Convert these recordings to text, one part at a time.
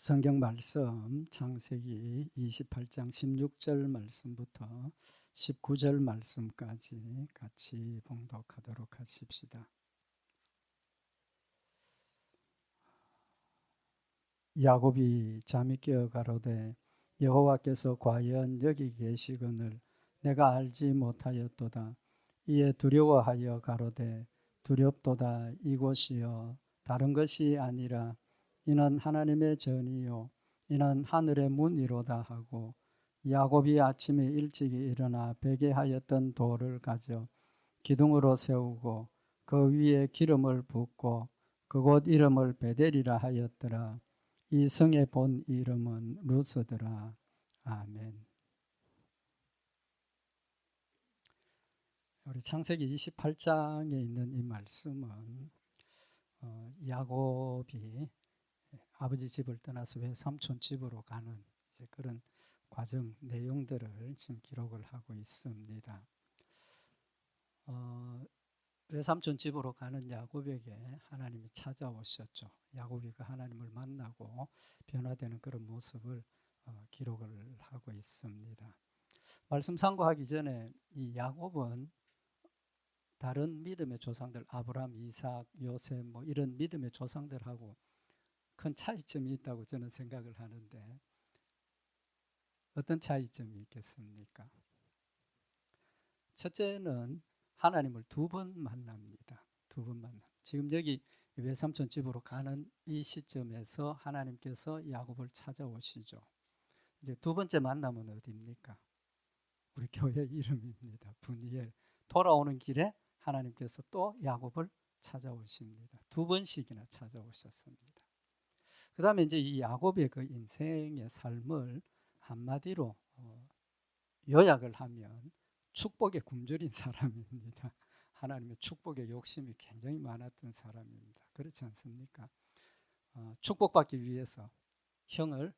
성경 말씀 창세기 28장 16절 말씀부터 19절 말씀까지 같이 봉독하도록 하십시다. 야곱이 잠이 깨어 가로되 여호와께서 과연 여기 계시거늘 내가 알지 못하였도다. 이에 두려워하여 가로되 두렵도다. 이곳이여 다른 것이 아니라 이는 하나님의 전이요 이는 하늘의 문이로다 하고 야곱이 아침에 일찍이 일어나 베개하였던 돌을 가져 기둥으로 세우고 그 위에 기름을 붓고 그곳 이름을 베델이라 하였더라. 이 성의 본 이름은 루스더라. 아멘. 우리 창세기 28장에 있는 이 말씀은 야곱이 아버지 집을 떠나서 외삼촌 집으로 가는 이제 그런 과정 내용들을 지금 기록을 하고 있습니다. 외삼촌 집으로 가는 야곱에게 하나님이 찾아오셨죠. 야곱이 그 하나님을 만나고 변화되는 그런 모습을 기록을 하고 있습니다. 말씀 상고하기 전에 이 야곱은 다른 믿음의 조상들 아브라함, 이삭, 요셉 뭐 이런 믿음의 조상들하고 큰 차이점이 있다고 저는 생각을 하는데 어떤 차이점이 있겠습니까? 첫째는 하나님을 두 번 만납니다. 두 번 만남. 지금 여기 외삼촌 집으로 가는 이 시점에서 하나님께서 야곱을 찾아오시죠. 이제 두 번째 만남은 어디입니까? 우리 교회 이름입니다. 분이엘. 돌아오는 길에 하나님께서 또 야곱을 찾아오십니다. 두 번씩이나 찾아오셨습니다. 그 다음에 이제 이 야곱의 그 인생의 삶을 한마디로 요약을 하면 축복에 굶주린 사람입니다. 하나님의 축복에 욕심이 굉장히 많았던 사람입니다. 그렇지 않습니까? 축복받기 위해서 형을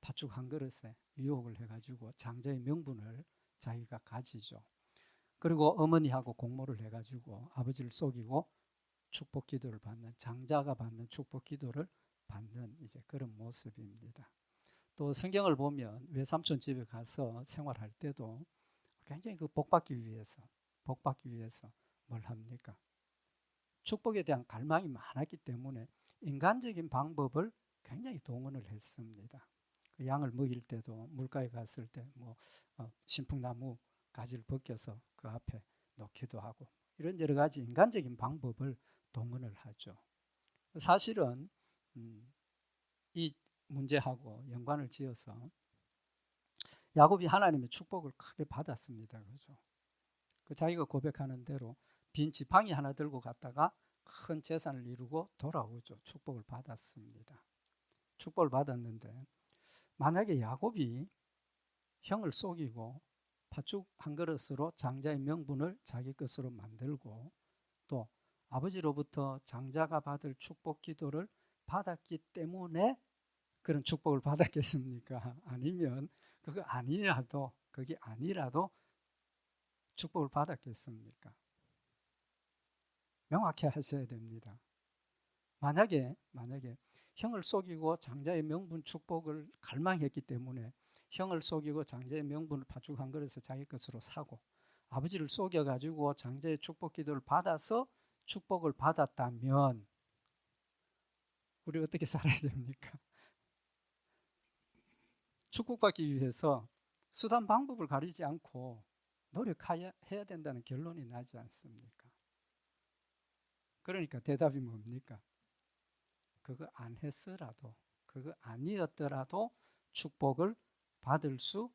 팥죽 한 그릇에 유혹을 해가지고 장자의 명분을 자기가 가지죠. 그리고 어머니하고 공모를 해가지고 아버지를 속이고 축복 기도를 받는, 장자가 받는 축복 기도를 받는 이제 그런 모습입니다. 또 성경을 보면 외삼촌 집에 가서 생활할 때도 굉장히 그 복받기 위해서 뭘 합니까? 축복에 대한 갈망이 많았기 때문에 인간적인 방법을 굉장히 동원을 했습니다. 그 양을 먹일 때도 물가에 갔을 때 뭐 신풍나무 가지를 벗겨서 그 앞에 놓기도 하고 이런 여러 가지 인간적인 방법을 동원을 하죠. 사실은 이 문제하고 연관을 지어서 야곱이 하나님의 축복을 크게 받았습니다. 그죠? 그 자기가 고백하는 대로 빈 지팡이 하나 들고 갔다가 큰 재산을 이루고 돌아오죠. 축복을 받았습니다. 축복을 받았는데 만약에 야곱이 형을 속이고 팥죽 한 그릇으로 장자의 명분을 자기 것으로 만들고 또 아버지로부터 장자가 받을 축복 기도를 받았기 때문에 그런 축복을 받았겠습니까? 아니면 그게 아니라도 축복을 받았겠습니까? 명확히 하셔야 됩니다. 만약에 형을 속이고 장자의 명분 축복을 갈망했기 때문에 형을 속이고 장자의 명분을 팥죽 한 그릇에 자기 것으로 사고 아버지를 속여가지고 장자의 축복 기도를 받아서 축복을 받았다면 우리 어떻게 살아야 됩니까? 축복받기 위해서 수단 방법을 가리지 않고 노력해야 된다는 결론이 나지 않습니까? 그러니까 대답이 뭡니까? 그거 안 했으라도 그거 아니었더라도 축복을 받을 수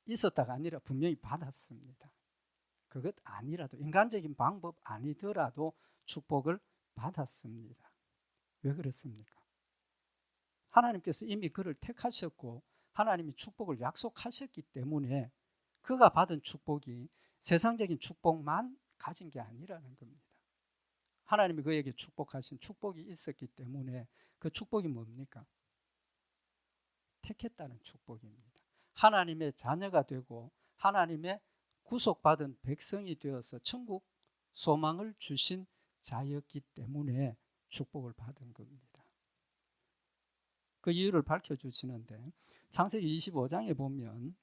있었다가 아니라 분명히 받았습니다. 그것 아니라도 인간적인 방법 아니더라도 축복을 받았습니다. 왜 그렇습니까? 하나님께서 이미 그를 택하셨고 하나님이 축복을 약속하셨기 때문에 그가 받은 축복이 세상적인 축복만 가진 게 아니라는 겁니다. 하나님이 그에게 축복하신 축복이 있었기 때문에 그 축복이 뭡니까? 택했다는 축복입니다. 하나님의 자녀가 되고 하나님의 구속받은 백성이 되어서 천국 소망을 주신 자였기 때문에 축복을 받은 겁니다. 그 이유를 밝혀주시는데 창세기 25장에 보면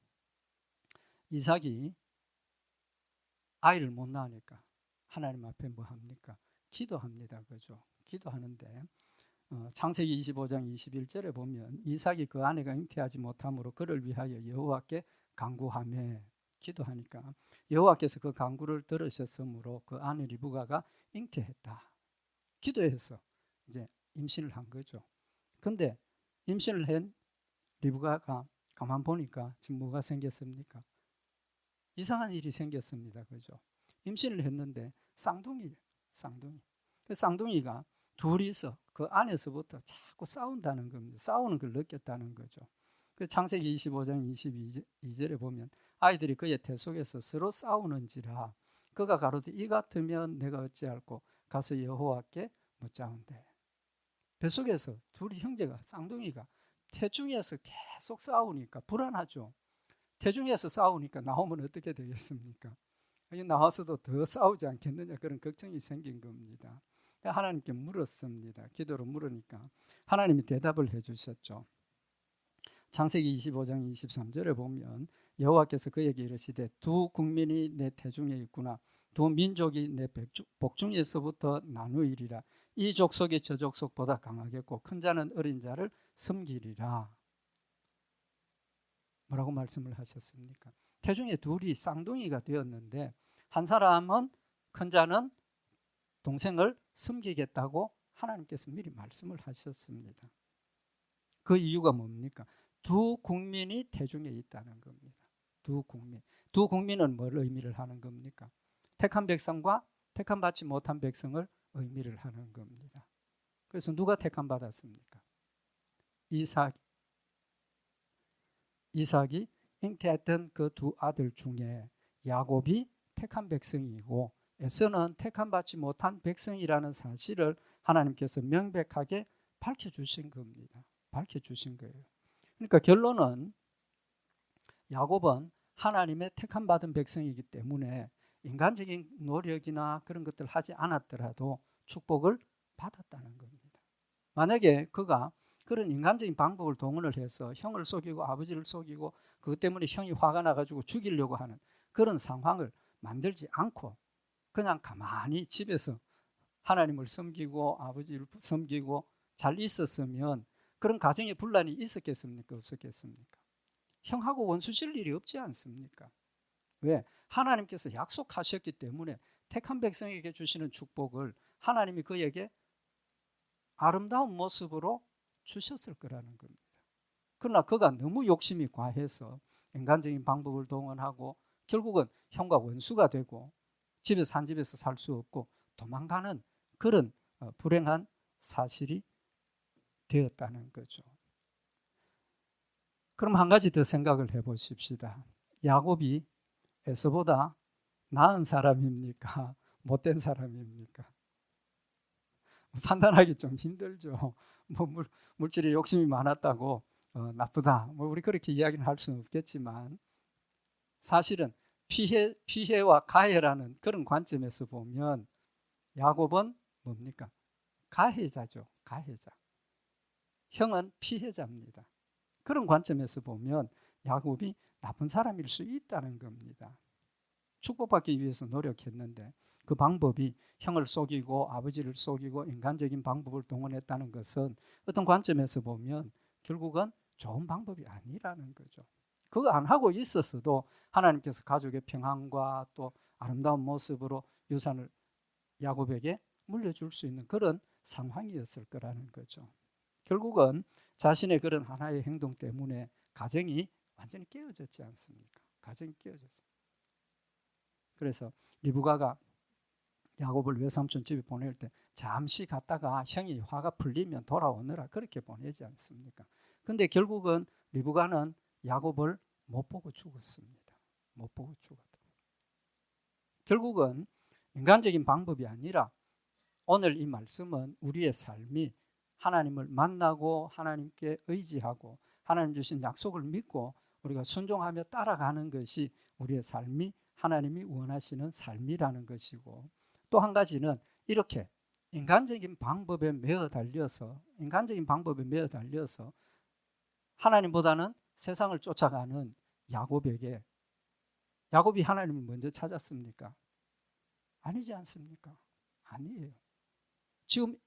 이삭이 아이를 못 낳으니까 하나님 앞에 뭐 합니까? 기도합니다. 그죠? 기도하는데 창세기 25장 21절에 보면 이삭이 그 아내가 잉태하지 못함으로 그를 위하여 여호와께 간구하며 기도하니까 여호와께서 그 간구를 들으셨으므로 그 아내 리브가가 잉태했다. 기도해서 이제 임신을 한 거죠. 근데 임신을 한 리브가가 가만 보니까 지금 뭐가 생겼습니까? 이상한 일이 생겼습니다. 그죠? 임신을 했는데 쌍둥이에요. 쌍둥이. 그 쌍둥이가 둘이서 그 안에서부터 자꾸 싸운다는 겁니다. 싸우는 걸 느꼈다는 거죠. 그 창세기 25장 22절에 보면 아이들이 그의 태 속에서 서로 싸우는지라 그가 가로되 이 같으면 내가 어찌할꼬 가서 여호와께 묻자온대. 뱃속에서 둘이 형제가 쌍둥이가 태중에서 계속 싸우니까 불안하죠. 태중에서 싸우니까 나오면 어떻게 되겠습니까? 나와서도 더 싸우지 않겠느냐 그런 걱정이 생긴 겁니다. 하나님께 물었습니다. 기도로 물으니까 하나님이 대답을 해주셨죠. 창세기 25장 23절에 보면 여호와께서 그에게 이르시되 두 국민이 내 태중에 있구나. 두 민족이 내 복중에서부터 나누이리라. 이 족속이 저 족속보다 강하겠고 큰 자는 어린 자를 섬기리라. 뭐라고 말씀을 하셨습니까? 태중에 둘이 쌍둥이가 되었는데 한 사람은 큰 자는 동생을 섬기겠다고 하나님께서 미리 말씀을 하셨습니다. 그 이유가 뭡니까? 두 국민이 태중에 있다는 겁니다. 두 국민. 두 국민은 뭘 의미를 하는 겁니까? 택한 백성과 택한 받지 못한 백성을 의미를 하는 겁니다. 그래서 누가 택한 받았습니까? 이삭이 잉태했던 그 두 아들 중에 야곱이 택한 백성이고 에서는 택한 받지 못한 백성이라는 사실을 하나님께서 명백하게 밝혀주신 겁니다. 밝혀주신 거예요. 그러니까 결론은 야곱은 하나님의 택한 받은 백성이기 때문에 인간적인 노력이나 그런 것들 하지 않았더라도 축복을 받았다는 겁니다. 만약에 그가 그런 인간적인 방법을 동원을 해서 형을 속이고 아버지를 속이고 그것 때문에 형이 화가 나가지고 죽이려고 하는 그런 상황을 만들지 않고 그냥 가만히 집에서 하나님을 섬기고 아버지를 섬기고 잘 있었으면 그런 가정에 분란이 있었겠습니까? 없었겠습니까? 형하고 원수 질 일이 없지 않습니까? 왜? 하나님께서 약속하셨기 때문에 택한 백성에게 주시는 축복을 하나님이 그에게 아름다운 모습으로 주셨을 거라는 겁니다. 그러나 그가 너무 욕심이 과해서 인간적인 방법을 동원하고 결국은 형과 원수가 되고 집에서 한 집에서 살 수 없고 도망가는 그런 불행한 사실이 되었다는 거죠. 그럼 한 가지 더 생각을 해보십시다. 야곱이 에서보다 나은 사람입니까? 못된 사람입니까? 판단하기 좀 힘들죠. 물질에 욕심이 많았다고 나쁘다. 우리 그렇게 이야기는 할 수는 없겠지만 사실은 피해와 가해라는 그런 관점에서 보면 야곱은 뭡니까? 가해자죠. 가해자. 형은 피해자입니다. 그런 관점에서 보면 야곱이 나쁜 사람일 수 있다는 겁니다. 축복받기 위해서 노력했는데 그 방법이 형을 속이고 아버지를 속이고 인간적인 방법을 동원했다는 것은 어떤 관점에서 보면 결국은 좋은 방법이 아니라는 거죠. 그거 안 하고 있었어도 하나님께서 가족의 평안과 또 아름다운 모습으로 유산을 야곱에게 물려줄 수 있는 그런 상황이었을 거라는 거죠. 결국은 자신의 그런 하나의 행동 때문에 가정이 완전히 깨어졌지 않습니까? 가정이 깨어졌어요. 그래서 리브가가 야곱을 외삼촌 집에 보낼 때 잠시 갔다가 형이 화가 풀리면 돌아오느라 그렇게 보내지 않습니까? 근데 결국은 리브가는 야곱을 못 보고 죽었습니다. 못 보고 죽었다. 결국은 인간적인 방법이 아니라 오늘 이 말씀은 우리의 삶이 하나님을 만나고 하나님께 의지하고 하나님 주신 약속을 믿고 우리가 순종하며 따라가는 것이 우리의 삶이 하나님이 원하시는 삶이라는 것이고 또 한 가지는 이렇게 인간적인 방법에 매어 달려서 하나님보다는 세상을 쫓아가는 야곱에게 야곱이 하나님을 먼저 찾았습니까? 아니지 않습니까? 아니에요. 지금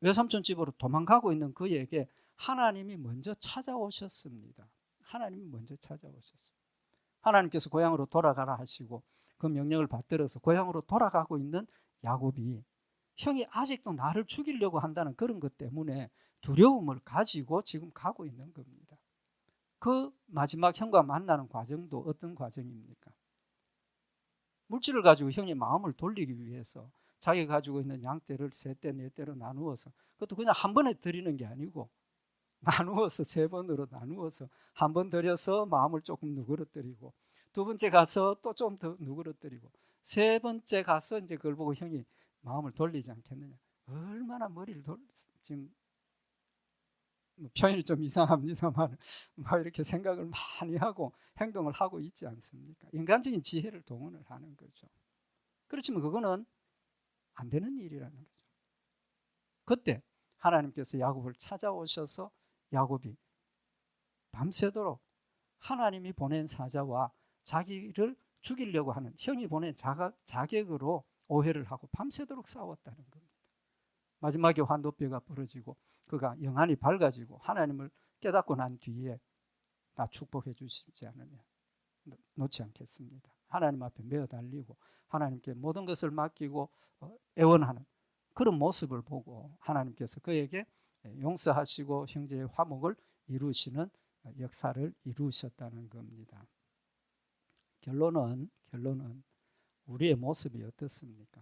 외삼촌 집으로 도망가고 있는 그에게 하나님이 먼저 찾아오셨습니다. 하나님이 먼저 찾아오셨어요. 하나님께서 고향으로 돌아가라 하시고 그 명령을 받들어서 고향으로 돌아가고 있는 야곱이 형이 아직도 나를 죽이려고 한다는 그런 것 때문에 두려움을 가지고 지금 가고 있는 겁니다. 그 마지막 형과 만나는 과정도 어떤 과정입니까? 물질을 가지고 형의 마음을 돌리기 위해서 자기가 가지고 있는 양떼를 세 떼, 네 떼로 나누어서 그것도 그냥 한 번에 드리는 게 아니고 나누어서 세 번으로 나누어서 한 번 드려서 마음을 조금 누그러뜨리고 두 번째 가서 또 좀 더 누그러뜨리고 세 번째 가서 이제 그걸 보고 형이 마음을 돌리지 않겠느냐. 얼마나 머리를 지금 표현이 좀 이상합니다만 막 이렇게 생각을 많이 하고 행동을 하고 있지 않습니까? 인간적인 지혜를 동원을 하는 거죠. 그렇지만 그거는 안 되는 일이라는 거죠. 그때 하나님께서 야곱을 찾아오셔서 야곱이 밤새도록 하나님이 보낸 사자와 자기를 죽이려고 하는 형이 보낸 자객으로 오해를 하고 밤새도록 싸웠다는 겁니다. 마지막에 환도뼈가 부러지고 그가 영안이 밝아지고 하나님을 깨닫고 난 뒤에 나 축복해 주시지 않으면 놓지 않겠습니다. 하나님 앞에 메어 달리고 하나님께 모든 것을 맡기고 애원하는 그런 모습을 보고 하나님께서 그에게 용서하시고 형제의 화목을 이루시는 역사를 이루셨다는 겁니다. 결론은 우리의 모습이 어떻습니까?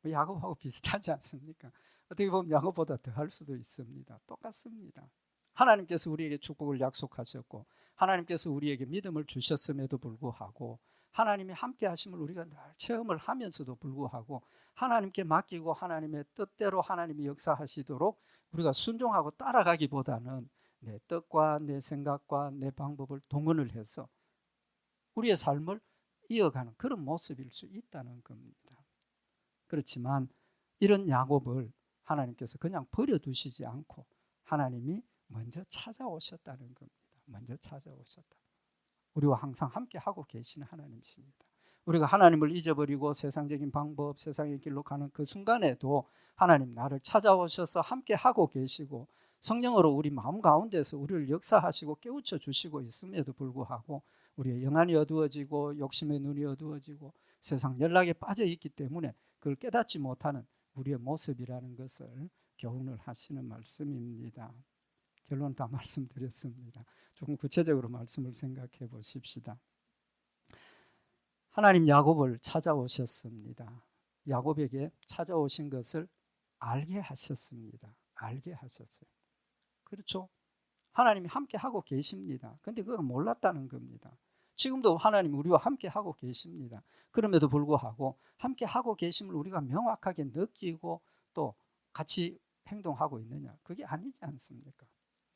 야곱하고 비슷하지 않습니까? 어떻게 보면 야곱보다 더 할 수도 있습니다. 똑같습니다. 하나님께서 우리에게 축복을 약속하셨고 하나님께서 우리에게 믿음을 주셨음에도 불구하고 하나님이 함께 하심을 우리가 늘 체험을 하면서도 불구하고 하나님께 맡기고 하나님의 뜻대로 하나님이 역사하시도록 우리가 순종하고 따라가기보다는 내 뜻과 내 생각과 내 방법을 동원을 해서 우리의 삶을 이어가는 그런 모습일 수 있다는 겁니다. 그렇지만 이런 야곱을 하나님께서 그냥 버려두시지 않고 하나님이 먼저 찾아오셨다는 겁니다. 먼저 찾아오셨다. 우리와 항상 함께 하고 계시는 하나님이십니다. 우리가 하나님을 잊어버리고 세상적인 방법, 세상의 길로 가는 그 순간에도 하나님 나를 찾아오셔서 함께 하고 계시고 성령으로 우리 마음 가운데서 우리를 역사하시고 깨우쳐 주시고 있음에도 불구하고 우리의 영안이 어두워지고 욕심의 눈이 어두워지고 세상 연락에 빠져 있기 때문에 그걸 깨닫지 못하는 우리의 모습이라는 것을 교훈을 하시는 말씀입니다. 결론 다 말씀드렸습니다. 조금 구체적으로 말씀을 생각해 보십시다. 하나님 야곱을 찾아오셨습니다. 야곱에게 찾아오신 것을 알게 하셨습니다. 알게 하셨어요. 그렇죠? 하나님이 함께 하고 계십니다. 그런데 그걸 몰랐다는 겁니다. 지금도 하나님 우리와 함께 하고 계십니다. 그럼에도 불구하고 함께 하고 계심을 우리가 명확하게 느끼고 또 같이 행동하고 있느냐? 그게 아니지 않습니까?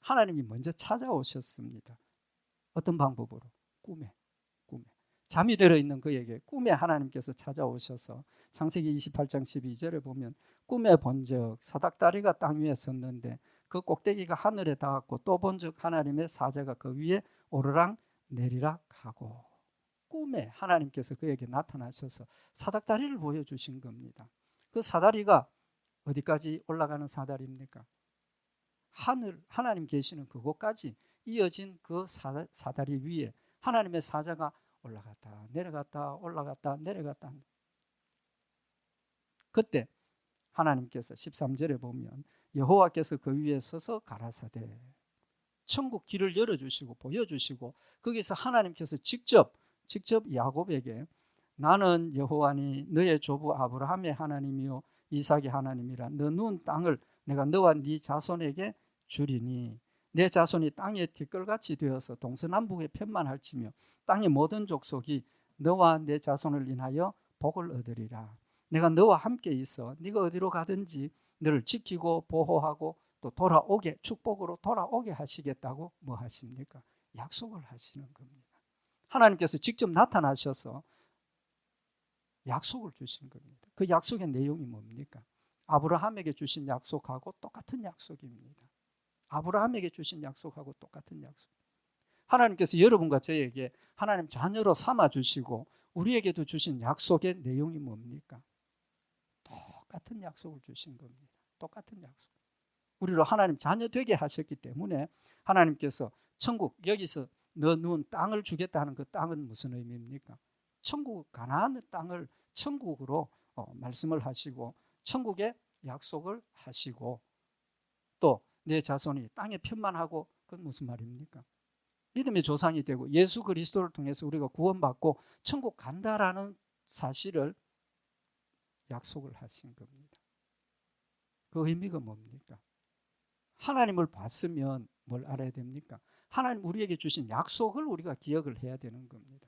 하나님이 먼저 찾아오셨습니다. 어떤 방법으로? 꿈에. 잠이 들어있는 그에게 꿈에 하나님께서 찾아오셔서 창세기 28장 12절에 보면 꿈에 본즉 사닥다리가 땅 위에 섰는데 그 꼭대기가 하늘에 닿았고 또 본즉 하나님의 사자가 그 위에 오르락 내리락 하고 꿈에 하나님께서 그에게 나타나셔서 사닥다리를 보여주신 겁니다. 그 사다리가 어디까지 올라가는 사다리입니까? 하나님 계시는 그곳까지 이어진 그 사다리 위에 하나님의 사자가 올라갔다 내려갔다 올라갔다 내려갔다. 그때 하나님께서 13절에 보면 여호와께서 그 위에 서서 가라사대 천국 길을 열어주시고 보여주시고 거기서 하나님께서 직접 야곱에게 나는 여호와니 너의 조부 아브라함의 하나님이요 이삭의 하나님이라 너 누운 땅을 내가 너와 네 자손에게 주리니 내 자손이 땅의 티끌같이 되어서 동서남북에 편만할지며 땅의 모든 족속이 너와 내 자손을 인하여 복을 얻으리라. 내가 너와 함께 있어 네가 어디로 가든지 너를 지키고 보호하고 또 돌아오게 축복으로 돌아오게 하시겠다고 뭐 하십니까? 약속을 하시는 겁니다. 하나님께서 직접 나타나셔서 약속을 주신 겁니다. 그 약속의 내용이 뭡니까? 아브라함에게 주신 약속하고 똑같은 약속입니다. 아브라함에게 주신 약속하고 똑같은 약속. 하나님께서 여러분과 저에게 하나님 자녀로 삼아주시고 우리에게도 주신 약속의 내용이 뭡니까? 똑같은 약속을 주신 겁니다. 똑같은 약속. 우리로 하나님 자녀 되게 하셨기 때문에 하나님께서 천국, 여기서 너 누운 땅을 주겠다는 그 땅은 무슨 의미입니까? 천국, 가나안의 땅을 천국으로 말씀을 하시고 천국의 약속을 하시고 또 내 자손이 땅에 편만하고, 그건 무슨 말입니까? 믿음의 조상이 되고 예수 그리스도를 통해서 우리가 구원받고 천국 간다라는 사실을 약속을 하신 겁니다. 그 의미가 뭡니까? 하나님을 봤으면 뭘 알아야 됩니까? 하나님 우리에게 주신 약속을 우리가 기억을 해야 되는 겁니다.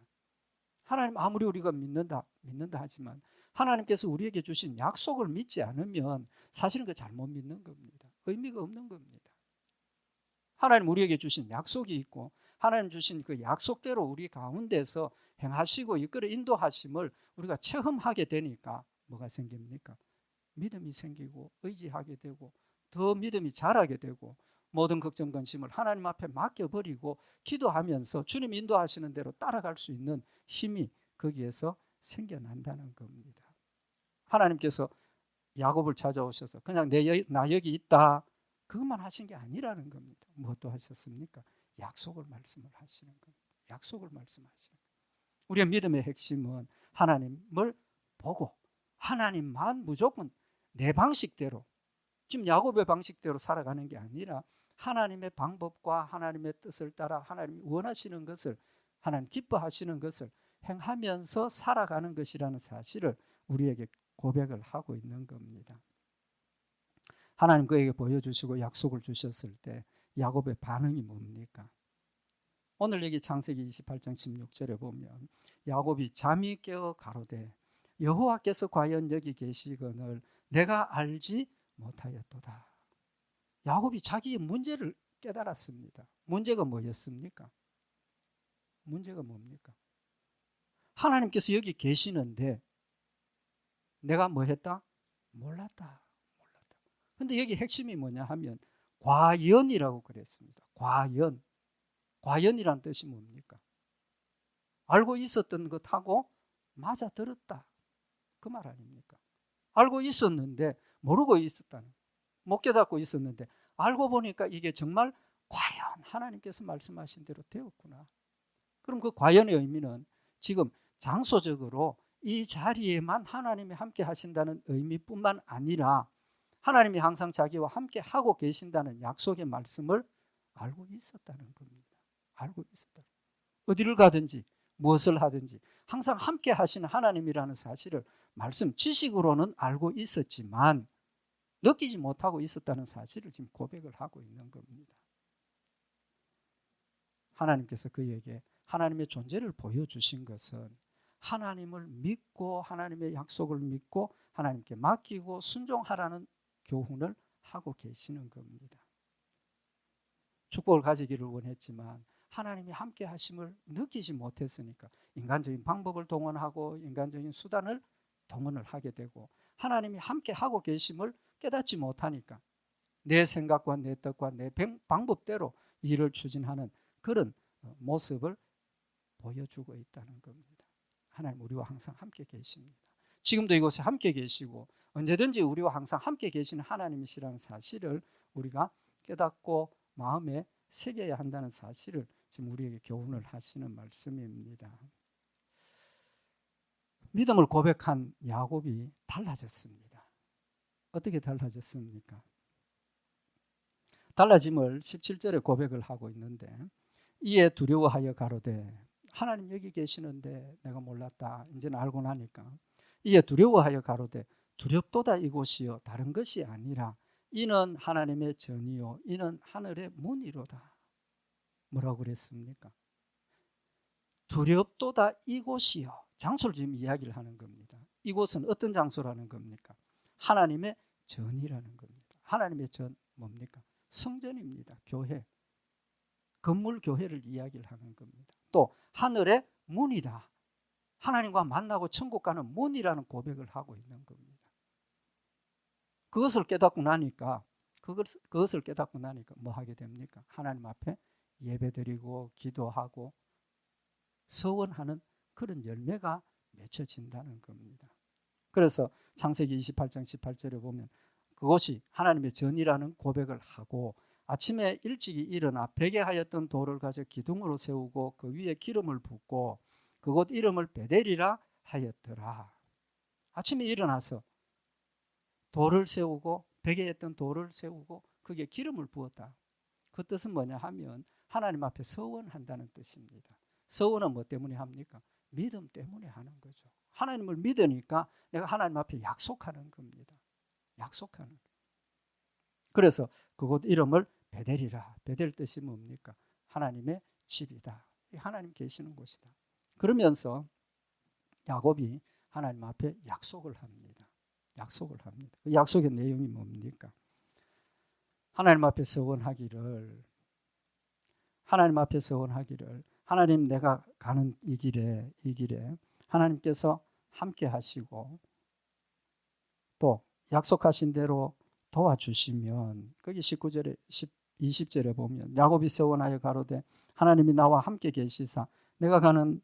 하나님 아무리 우리가 믿는다 하지만 하나님께서 우리에게 주신 약속을 믿지 않으면 사실은 그 잘못 믿는 겁니다. 의미가 없는 겁니다. 하나님 우리에게 주신 약속이 있고 하나님 주신 그 약속대로 우리 가운데서 행하시고 이끌어 인도하심을 우리가 체험하게 되니까 뭐가 생깁니까? 믿음이 생기고 의지하게 되고 더 믿음이 자라게 되고 모든 걱정 근심을 하나님 앞에 맡겨버리고 기도하면서 주님 인도하시는 대로 따라갈 수 있는 힘이 거기에서 생겨난다는 겁니다. 하나님께서 야곱을 찾아오셔서 그냥 나 여기 있다 그것만 하신 게 아니라는 겁니다. 무엇도 하셨습니까? 약속을 말씀을 하시는 겁니다. 약속을 말씀하시는 겁니다. 우리의 믿음의 핵심은 하나님을 보고 하나님만 무조건 내 방식대로, 지금 야곱의 방식대로 살아가는 게 아니라 하나님의 방법과 하나님의 뜻을 따라 하나님이 원하시는 것을, 하나님 기뻐하시는 것을 행하면서 살아가는 것이라는 사실을 우리에게 고백을 하고 있는 겁니다. 하나님 그에게 보여주시고 약속을 주셨을 때 야곱의 반응이 뭡니까? 오늘 여기 창세기 28장 16절에 보면 야곱이 잠이 깨어 가로되 여호와께서 과연 여기 계시거늘 내가 알지 못하였도다. 야곱이 자기의 문제를 깨달았습니다. 문제가 뭐였습니까? 문제가 뭡니까? 하나님께서 여기 계시는데 내가 뭐 했다? 몰랐다. 근데 여기 핵심이 뭐냐 하면 과연이라고 그랬습니다. 과연이란 뜻이 뭡니까? 알고 있었던 것하고 맞아 들었다. 그 말 아닙니까? 알고 있었는데 모르고 있었다는, 못 깨닫고 있었는데 알고 보니까 이게 정말 과연 하나님께서 말씀하신 대로 되었구나. 그럼 그 과연의 의미는 지금 장소적으로 이 자리에만 하나님이 함께 하신다는 의미뿐만 아니라 하나님이 항상 자기와 함께 하고 계신다는 약속의 말씀을 알고 있었다는 겁니다. 알고 있었다. 어디를 가든지 무엇을 하든지 항상 함께 하시는 하나님이라는 사실을 말씀 지식으로는 알고 있었지만 느끼지 못하고 있었다는 사실을 지금 고백을 하고 있는 겁니다. 하나님께서 그에게 하나님의 존재를 보여주신 것은 하나님을 믿고 하나님의 약속을 믿고 하나님께 맡기고 순종하라는 교훈을 하고 계시는 겁니다. 축복을 가지기를 원했지만 하나님이 함께 하심을 느끼지 못했으니까 인간적인 방법을 동원하고 인간적인 수단을 동원을 하게 되고 하나님이 함께 하고 계심을 깨닫지 못하니까 내 생각과 내 뜻과 내 방법대로 일을 추진하는 그런 모습을 보여주고 있다는 겁니다. 하나님 우리와 항상 함께 계십니다. 지금도 이곳에 함께 계시고 언제든지 우리와 항상 함께 계시는 하나님이시라는 사실을 우리가 깨닫고 마음에 새겨야 한다는 사실을 지금 우리에게 교훈을 하시는 말씀입니다. 믿음을 고백한 야곱이 달라졌습니다. 어떻게 달라졌습니까? 달라짐을 17절에 고백을 하고 있는데 이에 두려워하여 가로되 하나님 여기 계시는데 내가 몰랐다. 이제는 알고 나니까 이에 두려워하여 가로되 두렵도다 이곳이요 다른 것이 아니라 이는 하나님의 전이요 이는 하늘의 문이로다. 뭐라고 그랬습니까? 두렵도다 이곳이요. 장소를 지금 이야기를 하는 겁니다. 이곳은 어떤 장소라는 겁니까? 하나님의 전이라는 겁니다. 하나님의 전 뭡니까? 성전입니다. 교회. 건물 교회를 이야기를 하는 겁니다. 또 하늘의 문이다. 하나님과 만나고 천국 가는 문이라는 고백을 하고 있는 겁니다. 그것을 깨닫고 나니까 뭐 하게 됩니까? 하나님 앞에 예배드리고 기도하고 서원하는 그런 열매가 맺혀진다는 겁니다. 그래서 창세기 28장 18절에 보면 그것이 하나님의 전이라는 고백을 하고 아침에 일찍이 일어나 베게 하였던 돌을 가져 기둥으로 세우고 그 위에 기름을 붓고 그곳 이름을 베델이라 하였더라. 아침에 일어나서 돌을 세우고 베게 했던 돌을 세우고 거기에 기름을 부었다. 그 뜻은 뭐냐 하면 하나님 앞에 서원한다는 뜻입니다. 서원은 뭐 때문에 합니까? 믿음 때문에 하는 거죠. 하나님을 믿으니까 내가 하나님 앞에 약속하는 겁니다. 약속하는. 그래서 그곳 이름을 베델이라. 베델 뜻이 뭡니까? 하나님의 집이다. 하나님 계시는 곳이다. 그러면서 야곱이 하나님 앞에 약속을 합니다. 약속을 합니다. 그 약속의 내용이 뭡니까? 하나님 앞에 서원하기를 하나님 내가 가는 이 길에 하나님께서 함께 하시고 또 약속하신 대로 도와주시면 거기 19절에 20절에 보면 야곱이 서원하여 가로되 하나님이 나와 함께 계시사 내가 가는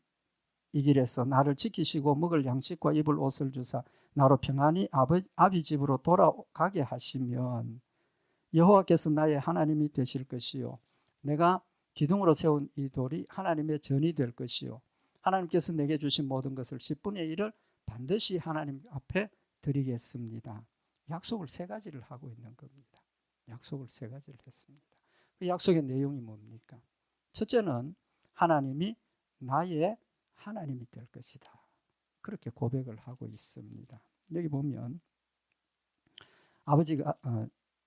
이 길에서 나를 지키시고 먹을 양식과 입을 옷을 주사 나로 평안히 아비 집으로 돌아가게 하시면 여호와께서 나의 하나님이 되실 것이요 내가 기둥으로 세운 이 돌이 하나님의 전이 될 것이요 하나님께서 내게 주신 모든 것을 10분의 1을 반드시 하나님 앞에 드리겠습니다. 약속을 3가지를 하고 있는 겁니다. 약속을 3가지를 했습니다. 그 약속의 내용이 뭡니까? 첫째는 하나님이 나의 하나님이 될 것이다. 그렇게 고백을 하고 있습니다. 여기 보면 아버지가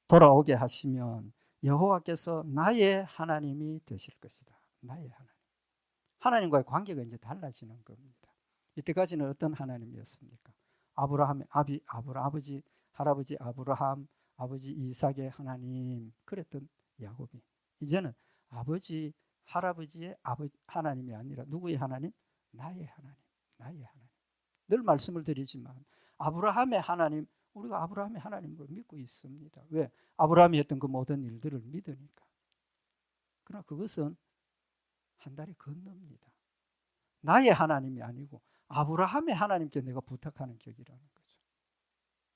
돌아오게 하시면 여호와께서 나의 하나님이 되실 것이다. 나의 하나님. 하나님과의 관계가 이제 달라지는 겁니다. 이때까지는 어떤 하나님이었습니까? 아브라함의 아버지, 할아버지 아브라함, 아버지 이삭의 하나님 그랬던 야곱이 이제는 아버지, 할아버지의 하나님이 아니라 누구의 하나님? 나의 하나님, 나의 하나님. 늘 말씀을 드리지만 아브라함의 하나님, 우리가 아브라함의 하나님으로 믿고 있습니다. 왜? 아브라함이 했던 그 모든 일들을 믿으니까. 그러나 그것은 한 달이 건넙니다. 나의 하나님이 아니고 아브라함의 하나님께 내가 부탁하는 격이라는 거죠.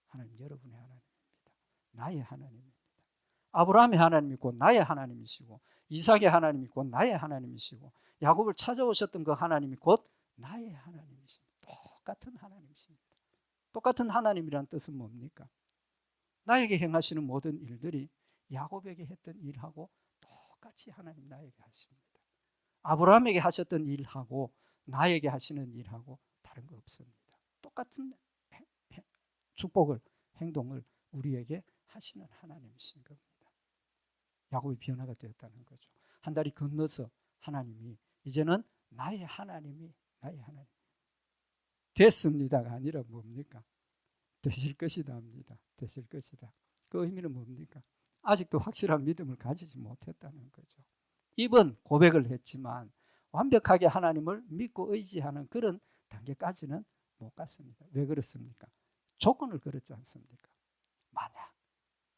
하나님, 여러분의 하나님입니다. 나의 하나님입니다. 아브라함의 하나님이 곧 나의 하나님이시고 이삭의 하나님이 곧 나의 하나님이시고 야곱을 찾아오셨던 그 하나님이 곧 나의 하나님이십니다. 똑같은 하나님이십니다. 똑같은 하나님이란 뜻은 뭡니까? 나에게 행하시는 모든 일들이 야곱에게 했던 일하고 똑같이 하나님 나에게 하십니다. 아브라함에게 하셨던 일하고 나에게 하시는 일하고 다른 거 없습니다. 똑같은 축복을, 행동을 우리에게 하시는 하나님이신 겁니다. 야곱이 변화가 되었다는 거죠. 한 달이 건너서 하나님이 이제는 나의 하나님이 나의 하나님 됐습니다가 아니라 뭡니까? 되실 것이다 합니다. 되실 것이다. 그 의미는 뭡니까? 아직도 확실한 믿음을 가지지 못했다는 거죠. 입은 고백을 했지만 완벽하게 하나님을 믿고 의지하는 그런 단계까지는 못 갔습니다. 왜 그렇습니까? 조건을 걸었지 않습니까? 만약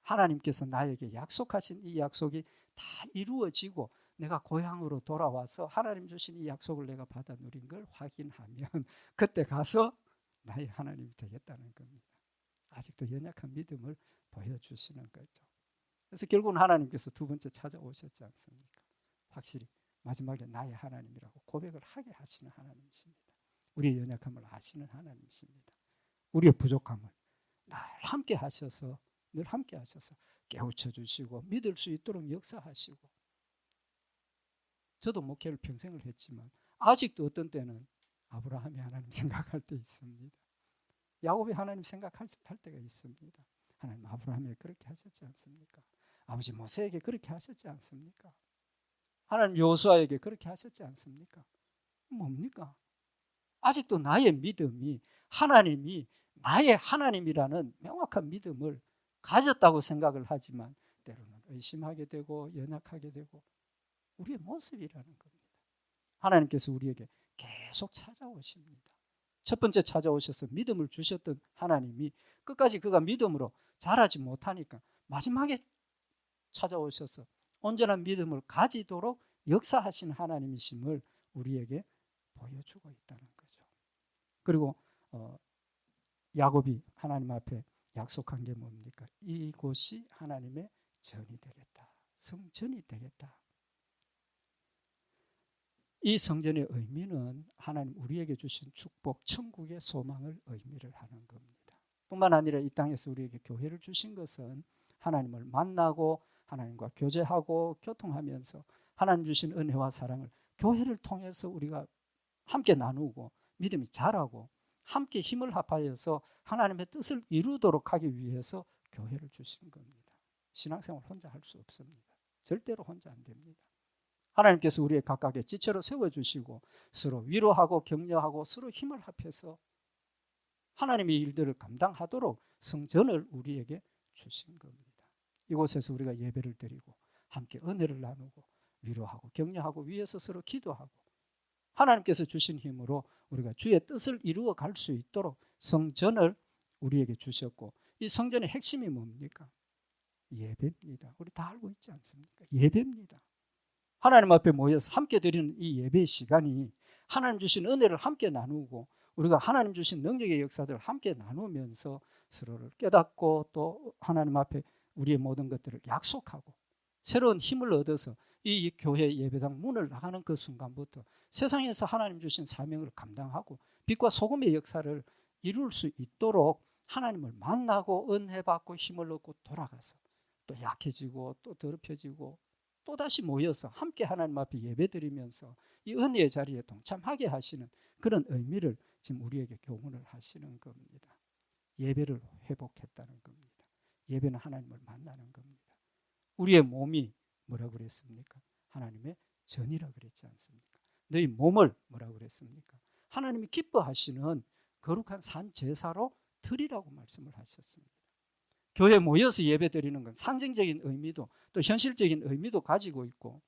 하나님께서 나에게 약속하신 이 약속이 다 이루어지고 내가 고향으로 돌아와서 하나님 주신 이 약속을 내가 받아 누린 걸 확인하면 그때 가서 나의 하나님이 되겠다는 겁니다. 아직도 연약한 믿음을 보여주시는 거죠. 그래서 결국은 하나님께서 2번째 찾아오셨지 않습니까? 확실히 마지막에 나의 하나님이라고 고백을 하게 하시는 하나님이십니다. 우리의 연약함을 아시는 하나님이십니다. 우리의 부족함을 늘 함께 하셔서 깨우쳐 주시고 믿을 수 있도록 역사하시고 저도 목회를 평생을 했지만 아직도 어떤 때는 아브라함이 하나님 생각할 때 있습니다. 야곱이 하나님 생각할 때가 있습니다. 하나님 아브라함에게 그렇게 하셨지 않습니까? 아버지 모세에게 그렇게 하셨지 않습니까? 하나님 여호수아에게 그렇게 하셨지 않습니까? 뭡니까? 아직도 나의 믿음이 하나님이 나의 하나님이라는 명확한 믿음을 가졌다고 생각을 하지만 때로는 의심하게 되고 연약하게 되고 우리의 모습이라는 겁니다. 하나님께서 우리에게 계속 찾아오십니다. 첫 번째 찾아오셔서 믿음을 주셨던 하나님이 끝까지 그가 믿음으로 자라지 못하니까 마지막에 찾아오셔서 온전한 믿음을 가지도록 역사하신 하나님이심을 우리에게 보여주고 있다는 거죠. 그리고 야곱이 하나님 앞에 약속한 게 뭡니까? 이곳이 하나님의 전이 되겠다. 성전이 되겠다. 이 성전의 의미는 하나님 우리에게 주신 축복, 천국의 소망을 의미를 하는 겁니다. 뿐만 아니라 이 땅에서 우리에게 교회를 주신 것은 하나님을 만나고 하나님과 교제하고 교통하면서 하나님 주신 은혜와 사랑을 교회를 통해서 우리가 함께 나누고 믿음이 자라고 함께 힘을 합하여서 하나님의 뜻을 이루도록 하기 위해서 교회를 주신 겁니다. 신앙생활 혼자 할 수 없습니다. 절대로 혼자 안 됩니다. 하나님께서 우리의 각각의 지체로 세워주시고 서로 위로하고 격려하고 서로 힘을 합해서 하나님의 일들을 감당하도록 성전을 우리에게 주신 겁니다. 이곳에서 우리가 예배를 드리고 함께 은혜를 나누고 위로하고 격려하고 위에서 서로 기도하고 하나님께서 주신 힘으로 우리가 주의 뜻을 이루어 갈 수 있도록 성전을 우리에게 주셨고, 이 성전의 핵심이 뭡니까? 예배입니다. 우리 다 알고 있지 않습니까? 예배입니다. 하나님 앞에 모여서 함께 드리는 이 예배의 시간이 하나님 주신 은혜를 함께 나누고 우리가 하나님 주신 능력의 역사들을 함께 나누면서 서로를 깨닫고 또 하나님 앞에 우리의 모든 것들을 약속하고 새로운 힘을 얻어서 이 교회 예배당 문을 나가는 그 순간부터 세상에서 하나님 주신 사명을 감당하고 빛과 소금의 역사를 이룰 수 있도록 하나님을 만나고 은혜 받고 힘을 얻고 돌아가서 또 약해지고 또 더럽혀지고 또다시 모여서 함께 하나님 앞에 예배드리면서 이 은혜의 자리에 동참하게 하시는 그런 의미를 지금 우리에게 교훈을 하시는 겁니다. 예배를 회복했다는 겁니다. 예배는 하나님을 만나는 겁니다. 우리의 몸이 뭐라고 그랬습니까? 하나님의 전이라고 그랬지 않습니까? 너희 몸을 뭐라고 그랬습니까? 하나님이 기뻐하시는 거룩한 산 제사로 드리라고 말씀을 하셨습니다. 교회에 모여서 예배드리는 건 상징적인 의미도 또 현실적인 의미도 가지고 있고,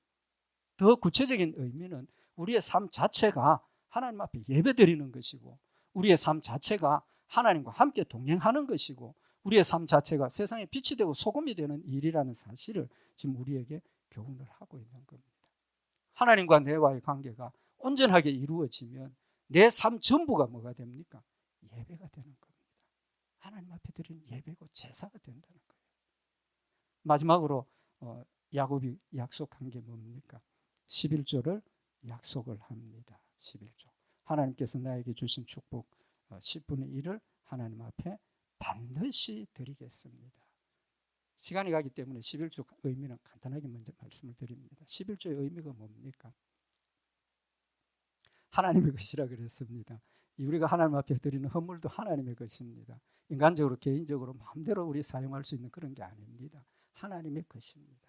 더 구체적인 의미는 우리의 삶 자체가 하나님 앞에 예배드리는 것이고, 우리의 삶 자체가 하나님과 함께 동행하는 것이고, 우리의 삶 자체가 세상에 빛이 되고 소금이 되는 일이라는 사실을 지금 우리에게 교훈을 하고 있는 겁니다. 하나님과 내와의 관계가 온전하게 이루어지면 내 삶 전부가 뭐가 됩니까? 예배가 되는 겁니다. 하나님 앞에 드리는 예배고 제사가 된다는 거예요. 마지막으로 야곱이 약속한 게 뭡니까? 11조를 약속을 합니다. 11조. 하나님께서 나에게 주신 축복 10분의 1을 하나님 앞에 반드시 드리겠습니다. 시간이 가기 때문에 11조 의미는 간단하게 먼저 말씀을 드립니다. 11조의 의미가 뭡니까? 하나님의 것이라 그랬습니다. 우리가 하나님 앞에 드리는 헌물도 하나님의 것입니다. 인간적으로 개인적으로 마음대로 우리 사용할 수 있는 그런 게 아닙니다. 하나님의 것입니다.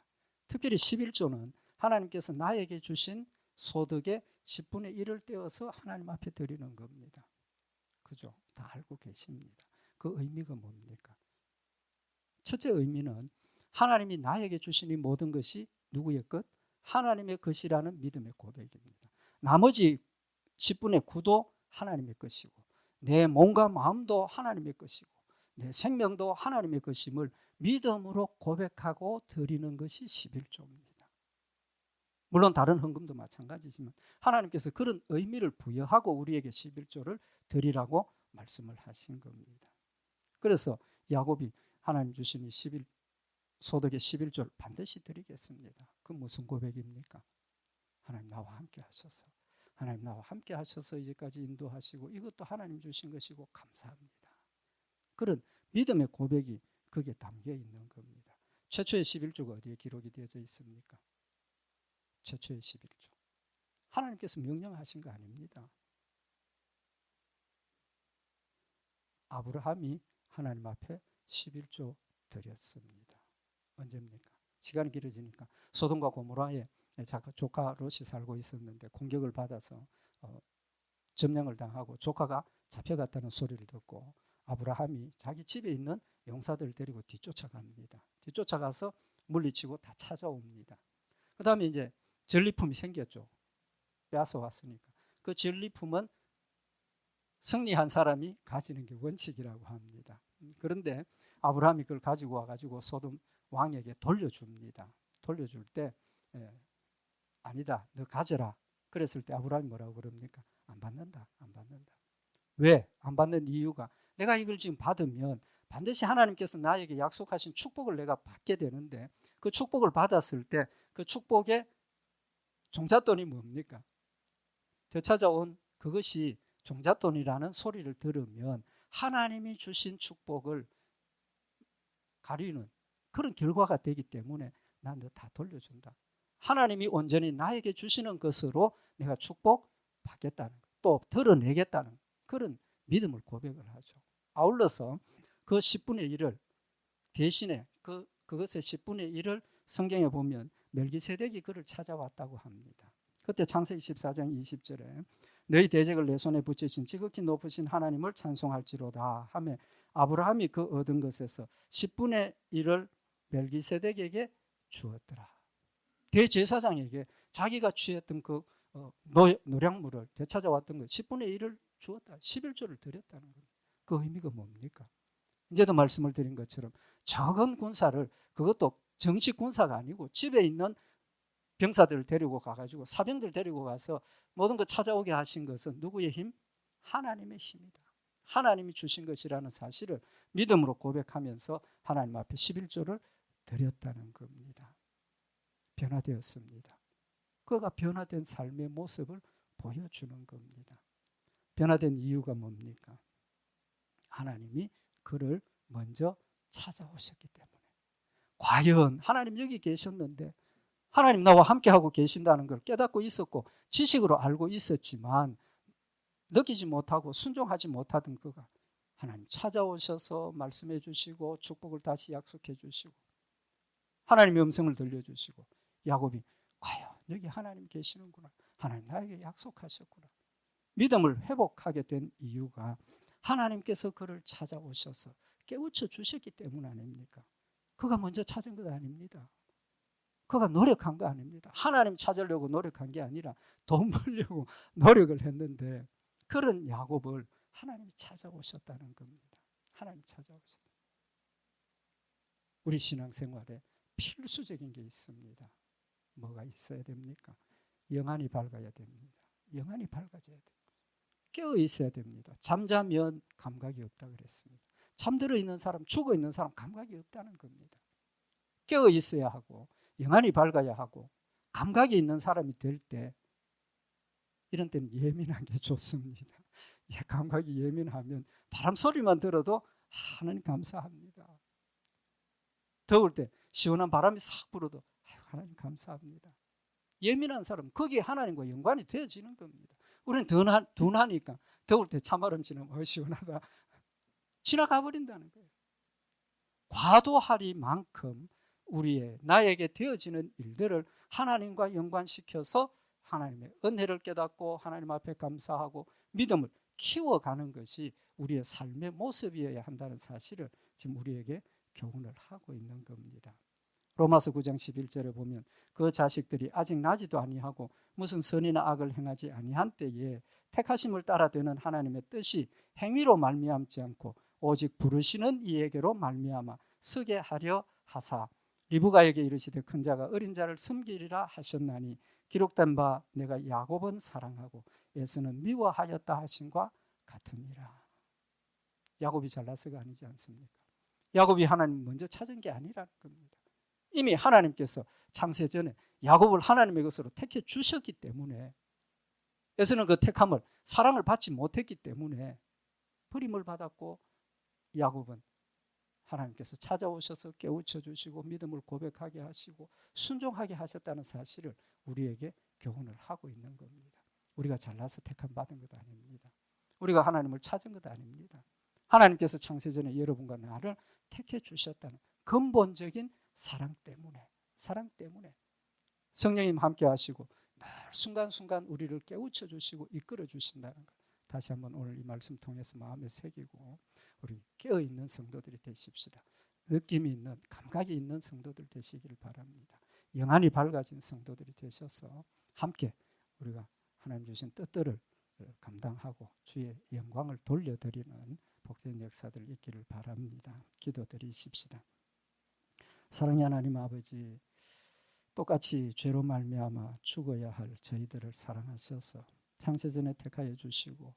특별히 11조는 하나님께서 나에게 주신 소득의 10분의 1을 떼어서 하나님 앞에 드리는 겁니다. 그죠? 다 알고 계십니다. 그 의미가 뭡니까? 첫째 의미는 하나님이 나에게 주신 이 모든 것이 누구의 것? 하나님의 것이라는 믿음의 고백입니다. 나머지 10분의 9도 하나님의 것이고 내 몸과 마음도 하나님의 것이고 내 생명도 하나님의 것임을 믿음으로 고백하고 드리는 것이 11조입니다. 물론 다른 헌금도 마찬가지지만 하나님께서 그런 의미를 부여하고 우리에게 11조를 드리라고 말씀을 하신 겁니다. 그래서 야곱이 하나님 주신 이 소득의 11조를 반드시 드리겠습니다. 그 무슨 고백입니까? 하나님 나와 함께 하셔서, 하나님 나와 함께 하셔서 이제까지 인도하시고 이것도 하나님 주신 것이고 감사합니다. 그런 믿음의 고백이 거기에 담겨 있는 겁니다. 최초의 11조가 어디에 기록이 되어져 있습니까? 최초의 11조. 하나님께서 명령하신 거 아닙니다. 아브라함이 하나님 앞에 11조 드렸습니다. 언제입니까? 시간이 길어지니까 소돔과 고모라에 조카 롯이 살고 있었는데 공격을 받아서 점령을 당하고 조카가 잡혀갔다는 소리를 듣고 아브라함이 자기 집에 있는 용사들을 데리고 뒤쫓아갑니다. 뒤쫓아가서 물리치고 다 찾아옵니다. 그 다음에 이제 전리품이 생겼죠. 빼앗아 왔으니까. 그 전리품은 승리한 사람이 가지는 게 원칙이라고 합니다. 그런데 아브라함이 그걸 가지고 와가지고 소돔 왕에게 돌려줍니다. 돌려줄 때 아니다. 너 가져라. 그랬을 때 아브라함이 뭐라고 그럽니까? 안 받는다. 안 받는다. 왜? 안 받는 이유가 내가 이걸 지금 받으면 반드시 하나님께서 나에게 약속하신 축복을 내가 받게 되는데 그 축복을 받았을 때 그 축복의 종잣돈이 뭡니까? 되찾아온 그것이 종잣돈이라는 소리를 들으면 하나님이 주신 축복을 가리는 그런 결과가 되기 때문에 난 너 다 돌려준다. 하나님이 온전히 나에게 주시는 것으로 내가 축복 받겠다는 것, 또 드러내겠다는 그런 믿음을 고백을 하죠. 아울러서 그 10분의 1을 대신에 그것의 10분의 1을 성경에 보면 멜기세덱이 그를 찾아왔다고 합니다. 그때 창세기 14장 20절에 너희 대적을 내 손에 붙이신 지극히 높으신 하나님을 찬송할지로다 하며 아브라함이 그 얻은 것에서 10분의 1을 멜기세덱에게 주었더라. 대제사장에게 자기가 취했던 그 노량물을 되찾아왔던 것 10분의 1을 주었다. 11조를 드렸다는 겁니다. 그 의미가 뭡니까? 이제도 말씀을 드린 것처럼 적은 군사를 그것도 정식 군사가 아니고 집에 있는 병사들을 데리고 가가지고 사병들 데리고 가서 모든 것 찾아오게 하신 것은 누구의 힘? 하나님의 힘이다. 하나님이 주신 것이라는 사실을 믿음으로 고백하면서 하나님 앞에 11조를 드렸다는 겁니다. 변화되었습니다. 그가 변화된 삶의 모습을 보여주는 겁니다. 변화된 이유가 뭡니까? 하나님이 그를 먼저 찾아오셨기 때문에. 과연 하나님 여기 계셨는데 하나님 나와 함께하고 계신다는 걸 깨닫고 있었고 지식으로 알고 있었지만 느끼지 못하고 순종하지 못하던 그가 하나님 찾아오셔서 말씀해 주시고 축복을 다시 약속해 주시고 하나님의 음성을 들려주시고 야곱이 과연 여기 하나님 계시는구나. 하나님 나에게 약속하셨구나. 믿음을 회복하게 된 이유가 하나님께서 그를 찾아오셔서 깨우쳐 주셨기 때문 아닙니까? 그가 먼저 찾은 것 아닙니다. 그가 노력한 거 아닙니다. 하나님 찾으려고 노력한 게 아니라 돈 벌려고 노력을 했는데 그런 야곱을 하나님이 찾아오셨다는 겁니다. 하나님 찾아오셨다. 우리 신앙생활에 필수적인 게 있습니다. 뭐가 있어야 됩니까? 영안이 밝아야 됩니다. 영안이 밝아져야 됩니다. 깨어 있어야 됩니다. 잠자면 감각이 없다 그랬습니다. 잠들어 있는 사람, 죽어 있는 사람 감각이 없다는 겁니다. 깨어 있어야 하고 영안이 밝아야 하고 감각이 있는 사람이 될 때 이런 때는 예민한 게 좋습니다. 감각이 예민하면 바람 소리만 들어도 하나님 감사합니다. 더울 때 시원한 바람이 싹 불어도 하나님 감사합니다. 예민한 사람 거기에 하나님과 연관이 되어지는 겁니다. 우리는 둔하니까 더울 때 찬바람 지나면 시원하다 지나가 버린다는 거예요. 과도하리만큼 우리의 나에게 되어지는 일들을 하나님과 연관시켜서 하나님의 은혜를 깨닫고 하나님 앞에 감사하고 믿음을 키워가는 것이 우리의 삶의 모습이어야 한다는 사실을 지금 우리에게 교훈을 하고 있는 겁니다. 로마서 9장 11절에 보면 그 자식들이 아직 나지도 아니하고 무슨 선이나 악을 행하지 아니한 때에 택하심을 따라 되는 하나님의 뜻이 행위로 말미암지 않고 오직 부르시는 이에게로 말미암아 서게 하려 하사 리브가에게 이르시되 큰 자가 어린 자를 섬기리라 하셨나니 기록된 바 내가 야곱은 사랑하고 에서는 미워하였다 하신과 같으니라. 야곱이 잘나서가 아니지 않습니까? 야곱이 하나님 먼저 찾은 게 아니라는 겁니다. 이미 하나님께서 창세전에 야곱을 하나님의 것으로 택해 주셨기 때문에 에서는 그 택함을 사랑을 받지 못했기 때문에 버림을 받았고 야곱은 하나님께서 찾아오셔서 깨우쳐 주시고 믿음을 고백하게 하시고 순종하게 하셨다는 사실을 우리에게 교훈을 하고 있는 겁니다. 우리가 잘나서 택함 받은 것 아닙니다. 우리가 하나님을 찾은 것 아닙니다. 하나님께서 창세전에 여러분과 나를 택해 주셨다는 근본적인 사랑 때문에 성령님 함께 하시고 늘 순간순간 우리를 깨우쳐 주시고 이끌어 주신다는 것 다시 한번 오늘 이 말씀 통해서 마음에 새기고 우리 깨어있는 성도들이 되십시다. 느낌이 있는 감각이 있는 성도들 되시기를 바랍니다. 영안이 밝아진 성도들이 되셔서 함께 우리가 하나님 주신 뜻들을 감당하고 주의 영광을 돌려드리는 복된 역사들 있기를 바랍니다. 기도드리십시다. 사랑의 하나님 아버지, 똑같이 죄로 말미암아 죽어야 할 저희들을 사랑하셔서 창세전에 택하여 주시고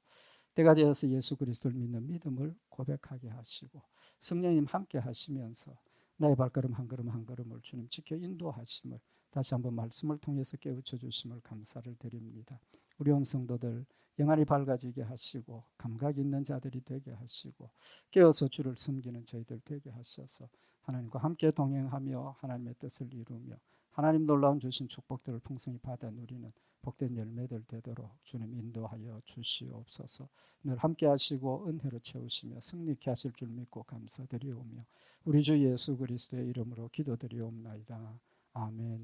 때가 되어서 예수 그리스도를 믿는 믿음을 고백하게 하시고 성령님 함께 하시면서 나의 발걸음 한 걸음 한 걸음을 주님 지켜 인도하심을 다시 한번 말씀을 통해서 깨우쳐 주심을 감사를 드립니다. 우리 온 성도들 영안이 밝아지게 하시고 감각 있는 자들이 되게 하시고 깨어서 주를 섬기는 저희들 되게 하셔서 하나님과 함께 동행하며 하나님의 뜻을 이루며 하나님 놀라운 주신 축복들을 풍성히 받아 누리는 복된 열매들 되도록 주님 인도하여 주시옵소서. 늘 함께 하시고 은혜로 채우시며 승리케 하실 줄 믿고 감사드리오며 우리 주 예수 그리스도의 이름으로 기도드리옵나이다. 아멘.